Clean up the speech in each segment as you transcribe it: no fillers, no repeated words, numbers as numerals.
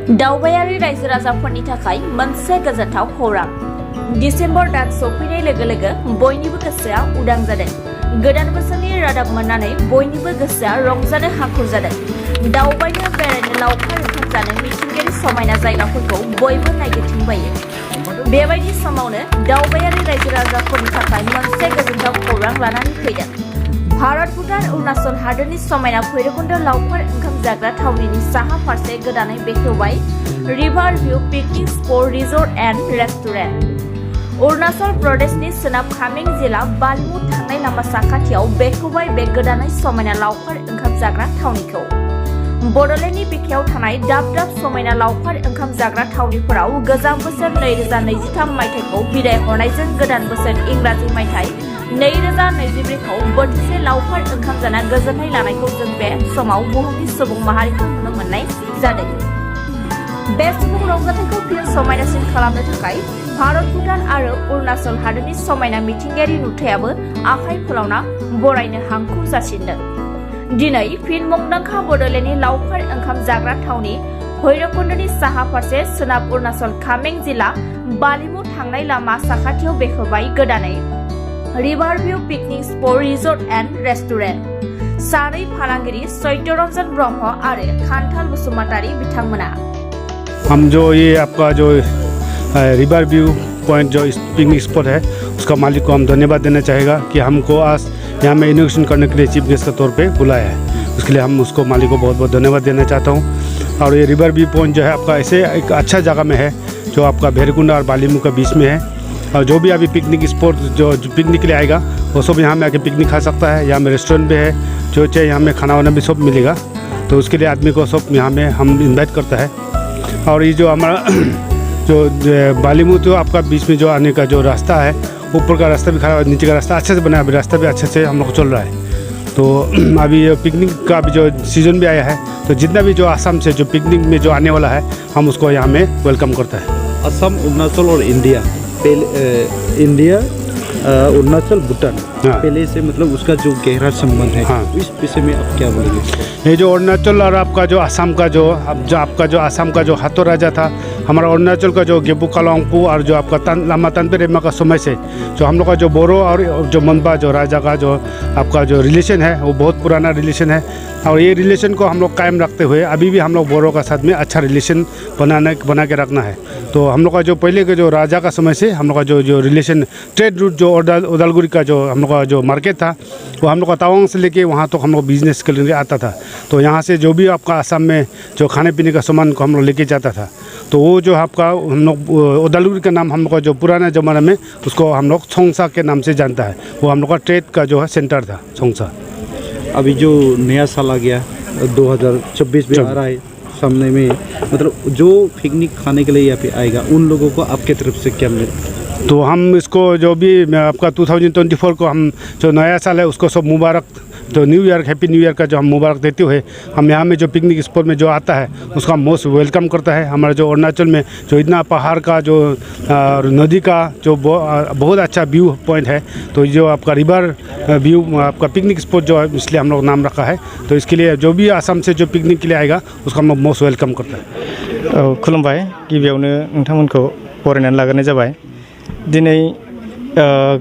दावबायारि रायजो राजाफोरनि थाखाय मोनसे गोजोनथाव खौरां। दिसेम्बर दान सफैनाय लोगो लोगो बयनिबो गोसोआ उदां जादों। गोदान बोसोरनि रादाब मोननानै बयनिबो गोसोआ रंजानो हांखुर जादों। दावबायनो बेरायनो लावखार ओंखाम जानो मिथिंगायारि समायना जायगाफोरखौ बयबो नायगिरथिंबायो। बेबायदि समावनो दावबायारि रायजो राजाफोरनि थाखाय मोनसे गोजोनथाव खौरां लानानै फैदों। भारत भुटान अरुणाचल हादोरनि समायना भैरबकुंड लावखार ओंखाम जाग्रा थावनिनि साहा फारसे गोदानै बेखेवबाय river view picnic spot resort and restaurant. Arunachal प्रदेशनि सोनाब कामें जिल्ला बालिमु थांनाय लामा साखाथियाव बेखेवबाय बे गोदानै समायना लावखार ओंखाम जाग्रा थावनिखौ। बड'लेण्डनि बिखायाव थानाय दाब दाब समायना लावखार ओंखाम जाग्रा थावनिफोराव गोजाम बोसोर 2023 मायथाइखौ बिदाय हरनायजों गोदान बोसोर इंराजि मायथाइ 2024 खौ बोथिसे लावखार ओंखाम जाना गोजोननाय लानायखौ जों बे समाव बुहुमनि सुबुं माहारिखौ नुनो मोननाय जादों। बे सुबुं रंजाथायखौ फिन समायनासिन खालामनो थाखाय भारत भुटान आरो अरुणाचल हादोरनि समायना मिथिंगायारि नुथायाबो आखाइ फोलावना बरायनो हांखुर जासिनदों। दिनै फिन मुंदांखा बड'लेण्डनि लावखार ओंखाम जाग्रा थावनि भैरबकुंडनि साहा फारसे सोनाब अरुणाचल कामें जिल्ला बालिमु थांनाय लामा साखाथियाव बेखेवबाय गोदानै river view picnic spot resort and restaurant. सानै फालांगिरि चैत्यरंजन ब्रह्म आरो खान्थाल बसुमतारी बिथांमोना। हम जो ये आपका जो रिवर व्यू पॉइंट जो पिकनिक स्पॉट है उसका मालिक को हम धन्यवाद देना चाहेगा कि हमको आज यहाँ में इनोवेशन करने के लिए चीफ गेस्ट के तौर पे बुलाया है। उसके लिए हम उसको मालिक को बहुत बहुत धन्यवाद देना चाहता हूँ। और ये रिवर व्यू पॉइंट जो है आपका ऐसे एक अच्छा जगह में है जो आपका भैरवकुंड और बालिमू का बीच में है। और जो भी अभी पिकनिक स्पॉट जो पिकनिक के लिए आएगा वो सब यहाँ में आके पिकनिक खा सकता है। यहाँ में रेस्टोरेंट भी है, जो चाहे यहाँ में खाना वाना भी सब मिलेगा। तो उसके लिए आदमी को सब यहाँ में हम इन्वाइट करता है। और ये जो हमारा जो बालिमू तो आपका बीच में जो आने का जो रास्ता है, ऊपर का रास्ता भी खराब है, नीचे का रास्ता अच्छे से बना है, रास्ता भी अच्छे से हम लोग चल रहा है। तो अभी पिकनिक का भी जो सीज़न भी आया है, तो जितना भी जो आसाम से जो पिकनिक में जो आने वाला है हम उसको यहाँ में वेलकम करता है। असम, अरुणाचल और इंडिया इंडिया अरुणाचल भूटान पहले से मतलब उसका जो गहरा संबंध है, इस विषय में आप क्या बोलेंगे? ये जो अरुणाचल और आपका जो आसाम का जो आपका जो आसाम का जो हाथों राजा था, हमारा अरुणाचल का जो गेबू कालांगपू और जो आपका लामा तानपे रेमा का समय से जो हम लोग का जो बोरो और जो मनपा जो राजा का जो आपका जो रिलेशन है वो बहुत पुराना रिलेशन है। और ये रिलेशन को हम लोग कायम रखते हुए अभी भी हम लोग बोरो का साथ में अच्छा रिलेशन बना के रखना है। तो हम लोग का जो पहले के जो राजा का समय से हम लोग का जो रिलेशन ट्रेड रूट जो उदालगुड़ी का जो हम लोग का जो मार्केट था वो हम लोग का तवांग से लेके वहाँ तो हम लोग बिजनेस के लिए आता था। तो यहाँ से जो भी आपका आसाम में जो खाने पीने का सामान को हम लोग लेके जाता था, तो वो जो आपका हम लोग उदालगुड़ी का नाम हम लोग का जो पुराना ज़माना में उसको हम लोग छोंगसा के नाम से जानता है। वो हम लोग का ट्रेड का जो है सेंटर था छोंगसा। अभी जो नया साल आ गया 2024 में आ रहा है सामने में, मतलब जो पिकनिक खाने के लिए यहाँ पे आएगा उन लोगों को आपके तरफ से क्या मिले? तो हम इसको जो भी आपका 2024 को हम जो नया साल है उसको सब मुबारक, तो new year happy new year का जो हम मुबारक देते हुए हम यहाँ में जो पिकनिक स्पॉट में जो आता है उसका मोस्ट वेलकम करता है। हमारे जो अरुणाचल में जो इतना पहाड़ का जो नदी का जो बहुत अच्छा व्यू पॉइंट है, तो जो आपका रिवर व्यू आपका पिकनिक स्पॉट जो है इसलिए हम लोग नाम रखा है। तो इसके लिए जो भी आसाम से जो पिकनिक के लिए आएगा उसका हम लोग मोस्ट वेलकम करता है। खुलुमबाय, गिबियावनो नोंथांमोनखौ बरायनानै लाग्रोनाय जाबाय। दिनै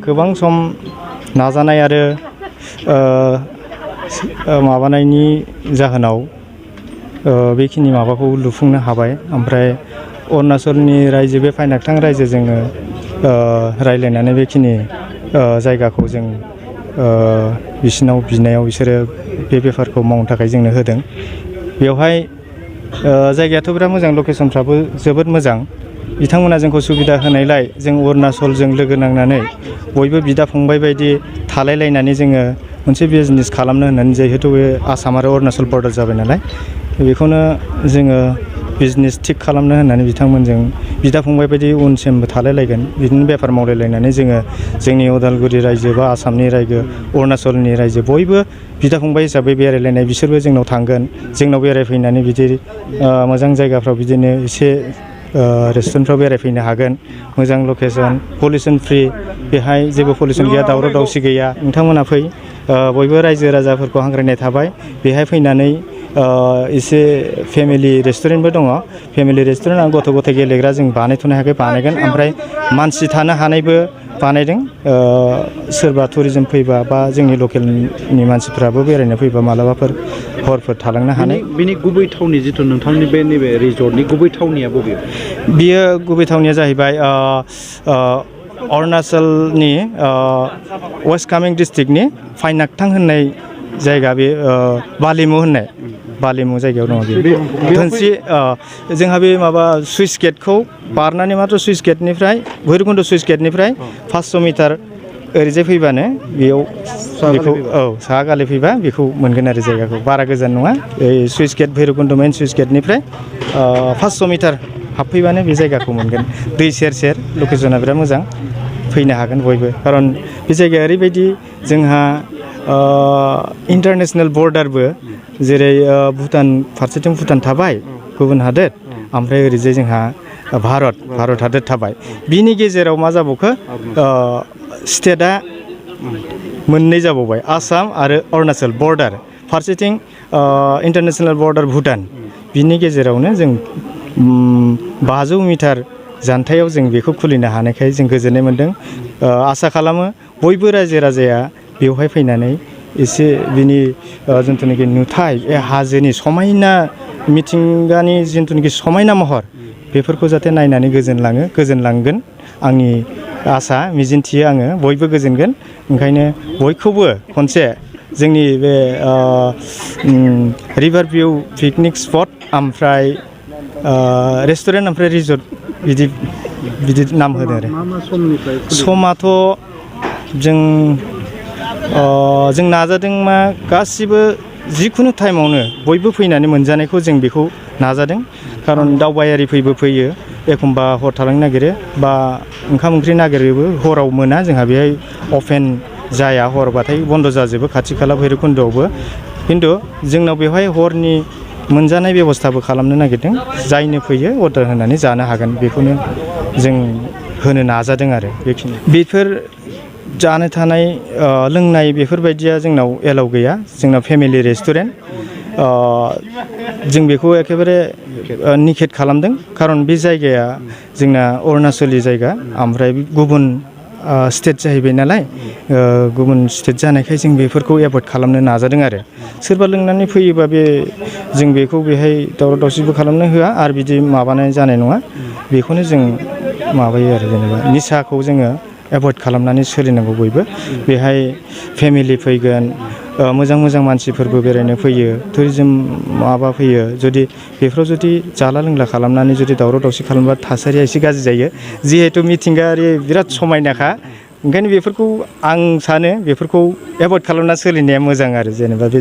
गोबां सम नाजानाय आरो माबानायनि जाहोनाव बेखिनि माबाखौ लुफुंनो हाबाय। ओमफ्राय अरुणाचलनि रायजो बे फायनागथां रायजो जोङो रायलायनानै बेखिनि जायगाखौ जों बिसिनाव बिनायाव बिसोरो बे बेफारखौ मावनो थाखाय जोंनो होदों। बेवहाय जायगायाथ' बिराद मोजां, लकेसनफ्राबो जोबोद मोजां। बिथांमोना जोंखौ सुबिदा होनायलाय जों अरुणाचलजों लोगो नांनानै बयबो बिदा फंबाय बायदि थालायलायनानै जोङो मोनसे बिजनेस खालामनो होननानै, जिहेतु बे आसाम आरो अरुणाचल बर्डार जाबाय नालाय, बेखौनो जोङो बिजनेस थिक खालामनो होननानै बिथांमोनजों बिदा फंबाय बायदि उनसिमबो थालायलायगोन। बिदिनो बेफार मावलायलायनानै जोङो जोंनि उदालगुरि रायजो बा आसामनि रायजो अरुणाचलनि रायजो बयबो बिदा फंबाय हिसाबै बेरायलायनाय, बिसोरबो जोंनाव थांगोन, जोंनाव बेरायफैनानै बिदि मोजां जायगाफ्राव बिदिनो एसे रेस्टुरेन्टफ्राव बेरायफैनो हागोन। मोजां लकेसन, पलिउसन फ्रि, बेहाय जेबो पलिउसन गैया, दावराव दावसि गैया। नोंथांमोना फै, बयबो रायजो राजाफोरखौ हांख्रायनाय थाबाय बेहाय फैनानै एसे फेमिलि रेस्टुरेन्टबो दङ फेमिलि रेस्टुरेन्ट गथ' गथाय गेलेग्रा जों बानायथ'नो हायाखै बानायगोन ओमफ्राय मानसि थानो हानायबो बानायदों सोरबा टुरिजम फैबा बा जोंनि लकेलनि मानसिफ्राबो बेरायनो फैबा मालाबाफोर हरफोर थालांनो हानाय बिनि गुबै थावनि जिथु नोंथांनि बे नैबे रिजर्टनि गुबै थावनिया बबेयाव बियो गुबै थावनिया जाहैबाय अरुणाचलनि वेस्ट कामें डिस्ट्रिक्टनि फाइनाकथां होननाय जायगा बे बालिमु होननाय बालिमु जायगायाव दङ बेयो धोनस्रि जोंहा बे माबा सुइस गेटखौ बारनानै मात्र सुइस गेटनिफ्राय भैरबकुन्द सुइस गेटनिफ्राय 500 मिटार ओरैजाय फैबानो बेयाव बेखौ साहा गाले फैबा बेखौ मोनगोन आरो जायगाखौ बारा गोजान नङा सुइस गेट भैरबकुन्द मेन सुइस गेटनिफ्राय 500 मिटार हाबफैबानो बे जायगाखौ मोनगोन दै सेर सेर लकेसना बिराद मोजां फैनो हागोन बयबो खारन बे जायगाया ओरैबायदि जोंहा इन्टारनेशनेल बर्डारबो जेरै भुटान फारसेथिं भुटान थाबाय गुबुन हादोर ओमफ्राय ओरैजाय जोंहा भारत हादोर थाबाय बिनि गेजेराव मा जाबावखो स्टेटआ मोननै जाबावबाय आसाम आरो अरुणाचल बर्डार फारसेथिं इन्टारनेशनेल बर्डार भुटान बिनि गेजेरावनो जों 500 मिटार जानथायाव जों बेखौ खुलिनो हानायखाय जों गोजोननाय मोन्दों आसा खालामो बयबो रायजो राजाया बेवहाय फैनानै एसे बिनि जिथुनाखि नुथाय हाजोनि समायना मिथिंगानि जिथुनाखि समायना महर बेफोरखौ जाहाथे नायनानै गोजोनलांगोन आंनि आसा मिजिंथियो आङो बयबो गोजोनगोन ओंखायनो बयखौबो खनसे जोंनि बे रिभार भिउ पिकनिक स्पट ओमफ्राय रेस्टुरेन्ट ओमफ्राय रिजर्ट बिदि नाम होदों आरो समाथ' जों नाजादों मा गासिबो जिखुनु टाइमावनो बयबो फैनानै मोनजानायखौ जों बेखौ नाजादों खारन दावबायारिफोरबो फैयो एखमबा हर थालांनो नागिरो बा ओंखाम ओंख्रि नागिरोबो हराव मोना जोंहा बेहाय अपेन जाया हरबाथाय बन्द जाजोबो खाथि खाला भैरबकुन्दआवबो खिन्थु जोंनाव बेवहाय हरनि मोनजानाय बेबस्थाबो खालामनो नागिरदों जायनो फैयो अर्डार होनानै जानो हागोन बेखौनो जों होनो नाजादों आरो बेफोर जानो थानाय लोंनाय बेफोरबायदिया जोंनाव एलाउ गैया जोंनाव फेमिलि रेस्टुरेन्ट जों बेखौ एखेबारे निखेट खालामदों खारन बे जायगाया जोंना अरुणाचलि जायगा ओमफ्राय गुबुन स्टेट जाहैबाय नालाय गुबुन स्टेट जानायखाय जों बेफोरखौ एभयड खालामनो नाजादों आरो सोरबा लोंनानै फैयोबा जों बेखौ बेहाय दावराव दावसिबो खालामनो होआ आरो बिदि माबानाय जानाय नङा बेखौनो जों माबायो आरो जेनेबा निसाखौ जोङो एभयड खालामनानै सोलिनांगौ बयबो बेहाय फेमिलि फैगोन मोजां मानसिफोरबो बेरायनो फैयो टुरिजम माबा फैयो जुदि बेफोराव जुदि जाला लोंला खालामनानै जुदि दावराव दावसि खालामबा थासारिया एसे गाज्रि जायो जिहेतु मिथिंगायारि बिराद समायनाखा ओंखायनो बेफोरखौ आं सानो बेफोरखौ एभयड खालामना सोलिनाया मोजां आरो जेनेबा बे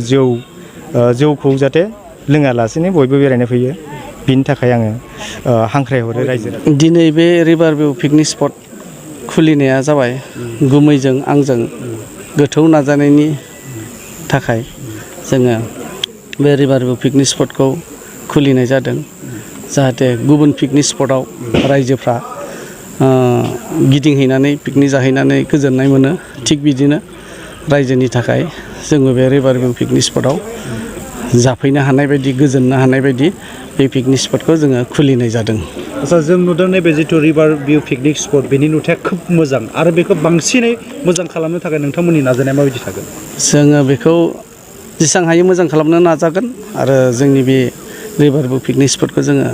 जौखौ जाहाथे लोङालासेनो बयबो बेरायनो फैयो बिनि थाखाय आङो हांख्रायहरो रायजो दिनै बे रिभार भिउ पिकनिक स्पट खुलिनाया जाबाय गुमैजों आंजों गोथौ नाजानायनि थाखाय जोङो बे रिभार भिउ पिकनिक स्पटखौ खुलिनाय जादों जाहाथे गुबुन पिकनिक स्पटआव रायजोफ्रा गिदिंहैनानै पिकनिक जाहैनानै गोजोननाय मोनो थिग बिदिनो रायजोनि थाखाय जोङो बे रिभार भिउ पिकनिक स्पटआव जाफैनो हानाय बायदि गोजोननो हानाय बायदि बे पिकनिक स्पटखौ जोङो खुलिनाय जादों आच्चा जों नुदों नैबे जिथु रिभार भिउ पिकनिक स्पट बेनि नुथाया खोब मोजां आरो बेखौ बांसिनै मोजां खालामनो थाखाय नोंथांमोननि नाजानाया माबायदि थागोन जोङो बेखौ जेसेबां हायो मोजां खालामनो नाजागोन आरो जोंनि बे रिभार भिउ पिकनिक स्पटखौ जोङो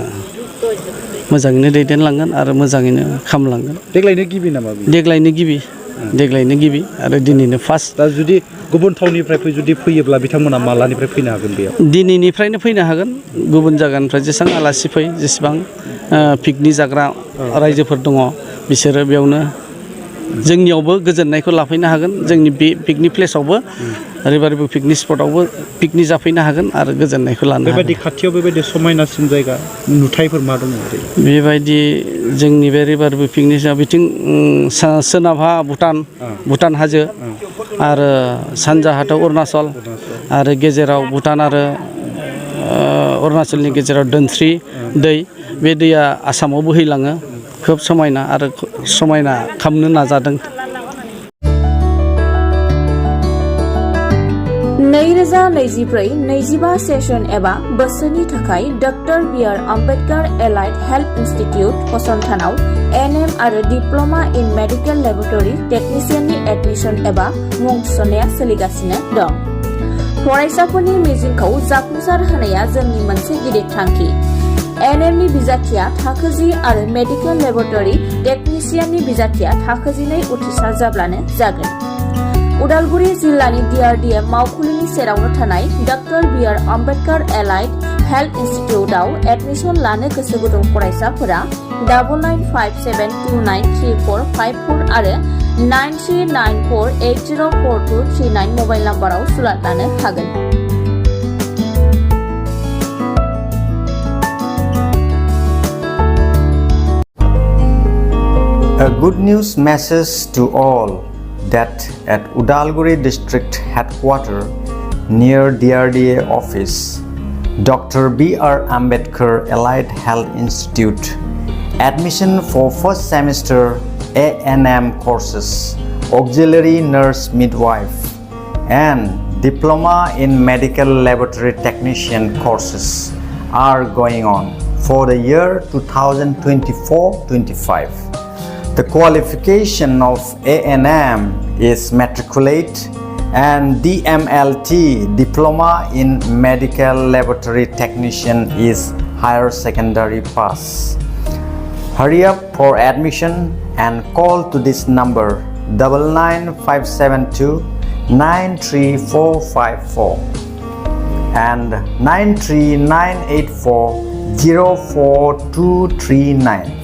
मोजाङैनो दैदेनलांगोन आरो मोजाङैनो खालामलांगोन देग्लायनो गिबि नामा देग्लायनो गिबि आरो दिनैनो फार्स्ट दा जुदि गुबुन थावनिफ्राय जुदि फैयोब्ला बिथांमोना मालानिफ्राय फैनो हागोन बेयाव दिनैनिफ्रायनो फैनो हागोन गुबुन जायगानिफ्राय जेसेबां आलासि फै जेसेबां पिकनिक जाग्रा रायजोफोर दङ बिसोरो बेयावनो जोंनियावबो गोजोननायखौ लाफैनो हागोन जोंनि बे picnic प्लेसआवबो river view picnic स्पटआवबो picnic जाफैनो हागोन आरो गोजोननायखौ लानो हागोन बेबायदि खाथियाव बेबायदि समायनासिन जायगा नुथायफोर मा दङ बेबायदि जोंनि बे रिभार भिउ पिकनिकआ बिथिं सोनाबहा भुटान हाजो आरो सानजाहाथ अरुणाचल आरो गेजेराव भुटान आरो अरुणाचलनि गेजेराव धोनस्रि दै बे दैया आसामाव बोहैलाङो खोब समायना आरो समायना खालामनो नाजादों 2024-25 सेसन एबा बोसोरनि थाखाय doctor B R. Ambedkar allied health institute फसंथानाव एनएम आरो डिप्लोमा इन मेडिकल लेबरेटरी टेक्निशियननि एडमिशन एबा मुं थिसननाया सोलिगासिनो दं। फरायसाफोरनि मिजिंखौ जाफुंसार होनाया जोंनि मोनसे गिदिर थांखि। एनएमनि बिजाथिया थाखो 10 आरो मेडिकल लेबरेटरी टेक्निशियननि बिजाथिया थाखो 12 उथ्रिसार जाब्लानो जागोन। उदालगुरि जिल्लानि DRDM मावखुलिनि सेरावनो थानाय doctor B R. Ambedkar allied health इन्स्टिट्यूटआव admission लानो गोसो गुदुं फरायसाफोरा 9957293454 आरो 9394804239 मबाइल नम्बराव सुलाद लानो हागोन। A good news message to all that at Udalguri District Headquarters near DRDA office, Dr. B.R. Ambedkar Allied Health Institute, admission for first semester A&M courses, auxiliary nurse midwife, and diploma in medical laboratory technician courses are going on for the year 2024-25. The qualification of A&M is matriculate and DMLT diploma in medical laboratory technician is higher secondary pass. Hurry up for admission and call to this number 99572 93454 and 93984 04239.